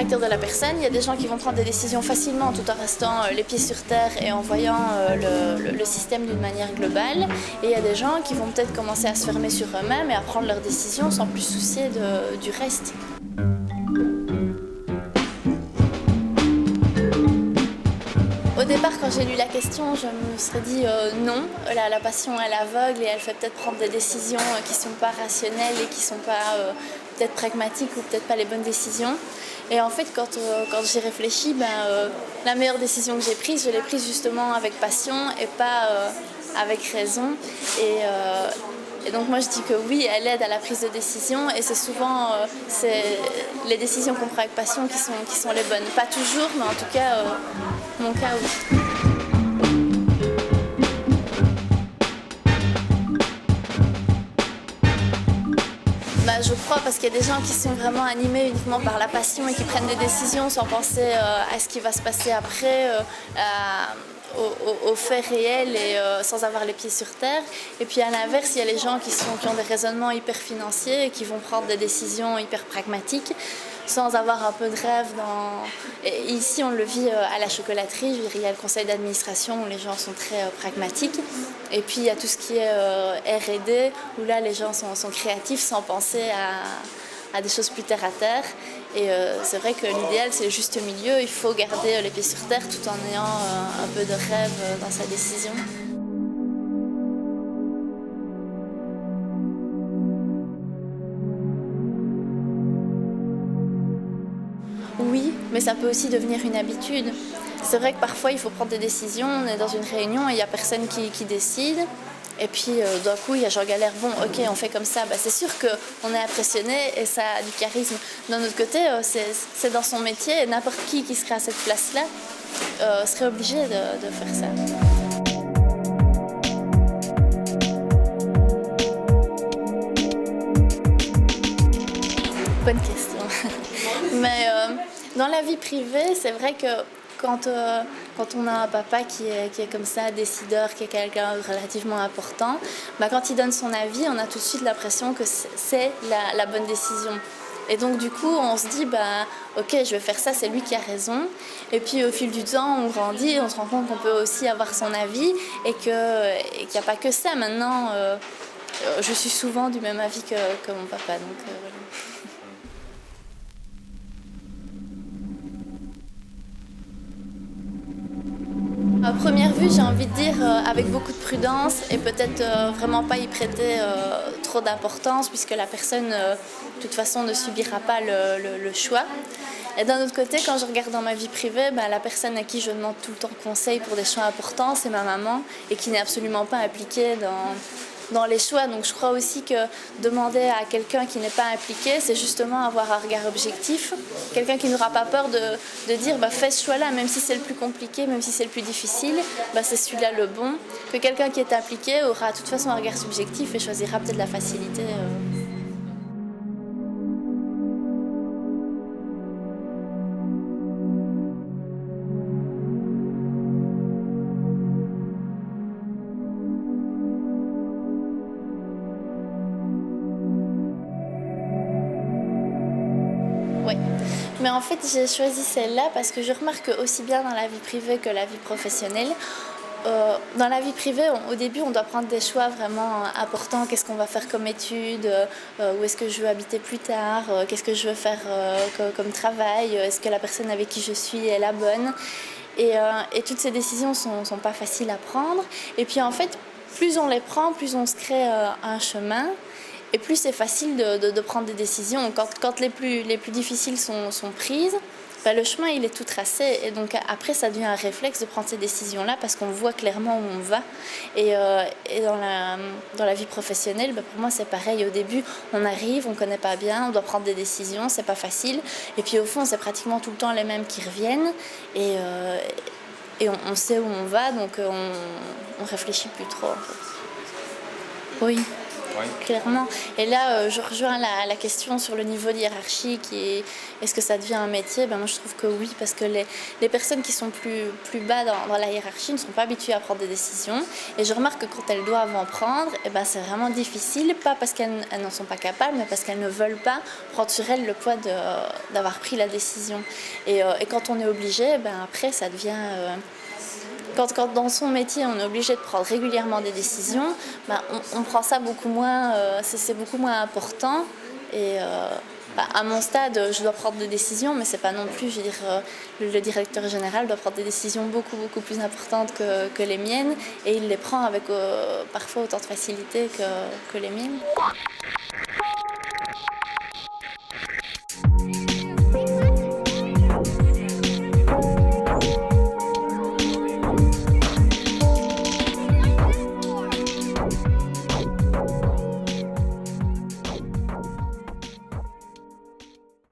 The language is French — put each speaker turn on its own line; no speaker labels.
caractère de la personne. Il y a des gens qui vont prendre des décisions facilement tout en restant les pieds sur terre et en voyant le système d'une manière globale. Et il y a des gens qui vont peut-être commencer à se fermer sur eux-mêmes et à prendre leurs décisions sans plus soucier du reste. Au départ, quand j'ai lu la question, je me serais dit non, la passion elle aveugle et elle fait peut-être prendre des décisions qui ne sont pas rationnelles et qui ne sont pas peut-être pragmatiques ou peut-être pas les bonnes décisions. Et en fait, quand j'y réfléchis, la meilleure décision que j'ai prise, je l'ai prise justement avec passion et pas avec raison. Et donc moi je dis que oui, elle aide à la prise de décision et c'est souvent les décisions qu'on prend avec passion qui sont les bonnes. Pas toujours, mais en tout cas, mon cas oui. Je crois parce qu'il y a des gens qui sont vraiment animés uniquement par la passion et qui prennent des décisions sans penser à ce qui va se passer après, aux faits réels et sans avoir les pieds sur terre. Et puis à l'inverse, il y a les gens qui ont des raisonnements hyper financiers et qui vont prendre des décisions hyper pragmatiques sans avoir un peu de rêve. Et ici, on le vit à la chocolaterie. Je veux dire, il y a le conseil d'administration où les gens sont très pragmatiques. Et puis, il y a tout ce qui est R&D où là, les gens sont créatifs sans penser à des choses plus terre à terre. Et c'est vrai que l'idéal, c'est le juste milieu. Il faut garder les pieds sur terre tout en ayant un peu de rêve dans sa décision. Oui, mais ça peut aussi devenir une habitude. C'est vrai que parfois il faut prendre des décisions, on est dans une réunion et il n'y a personne qui décide. Et puis d'un coup, il y a Jean Galère, bon ok, on fait comme ça. C'est sûr qu'on est impressionné et ça a du charisme. D'un autre côté, c'est dans son métier et n'importe qui serait à cette place-là serait obligé de faire ça. Bonne question. Mais dans la vie privée, c'est vrai que quand on a un papa qui est comme ça, décideur, qui est quelqu'un de relativement important, quand il donne son avis, on a tout de suite l'impression que c'est la bonne décision. Et donc du coup, on se dit, ok, je vais faire ça, c'est lui qui a raison. Et puis au fil du temps, on grandit, on se rend compte qu'on peut aussi avoir son avis et qu'il n'y a pas que ça. Maintenant, je suis souvent du même avis que mon papa. Donc, voilà. À première vue, j'ai envie de dire avec beaucoup de prudence et peut-être vraiment pas y prêter trop d'importance puisque la personne, de toute façon, ne subira pas le choix. Et d'un autre côté, quand je regarde dans ma vie privée, la personne à qui je demande tout le temps conseil pour des choix importants, c'est ma maman et qui n'est absolument pas impliquée dans les choix. Donc je crois aussi que demander à quelqu'un qui n'est pas impliqué, c'est justement avoir un regard objectif. Quelqu'un qui n'aura pas peur de dire fais ce choix-là, même si c'est le plus compliqué, même si c'est le plus difficile, c'est celui-là le bon. Que quelqu'un qui est impliqué aura de toute façon un regard subjectif et choisira peut-être la facilité. Oui, mais en fait j'ai choisi celle-là parce que je remarque aussi bien dans la vie privée que la vie professionnelle. Dans la vie privée, au début, on doit prendre des choix vraiment importants. Qu'est-ce qu'on va faire comme études, où est-ce que je veux habiter plus tard, qu'est-ce que je veux faire comme travail, est-ce que la personne avec qui je suis est la bonne. Et toutes ces décisions sont pas faciles à prendre. Et puis en fait, plus on les prend, plus on se crée un chemin. Et plus c'est facile de prendre des décisions. Quand les plus difficiles sont prises, le chemin il est tout tracé. Et donc après ça devient un réflexe de prendre ces décisions-là parce qu'on voit clairement où on va. Et dans la vie professionnelle, pour moi c'est pareil. Au début, on arrive, on ne connaît pas bien, on doit prendre des décisions, c'est pas facile. Et puis au fond, c'est pratiquement tout le temps les mêmes qui reviennent. Et on sait où on va, donc on réfléchit plus trop en fait. Oui.
Oui.
clairement. Et là, je rejoins la question sur le niveau hiérarchique et est-ce que ça devient un métier? Ben, moi, je trouve que oui, parce que les personnes qui sont plus bas dans la hiérarchie ne sont pas habituées à prendre des décisions. Et je remarque que quand elles doivent en prendre, eh ben, c'est vraiment difficile, pas parce qu'elles n'en sont pas capables, mais parce qu'elles ne veulent pas prendre sur elles le poids d'avoir pris la décision. Et quand on est obligé, ben, après, ça devient... quand dans son métier on est obligé de prendre régulièrement des décisions, ben, on prend ça beaucoup moins, c'est beaucoup moins important. Et à mon stade, je dois prendre des décisions, mais c'est pas non plus, je veux dire, le directeur général doit prendre des décisions beaucoup plus importantes que les miennes, et il les prend avec parfois autant de facilité que les miennes.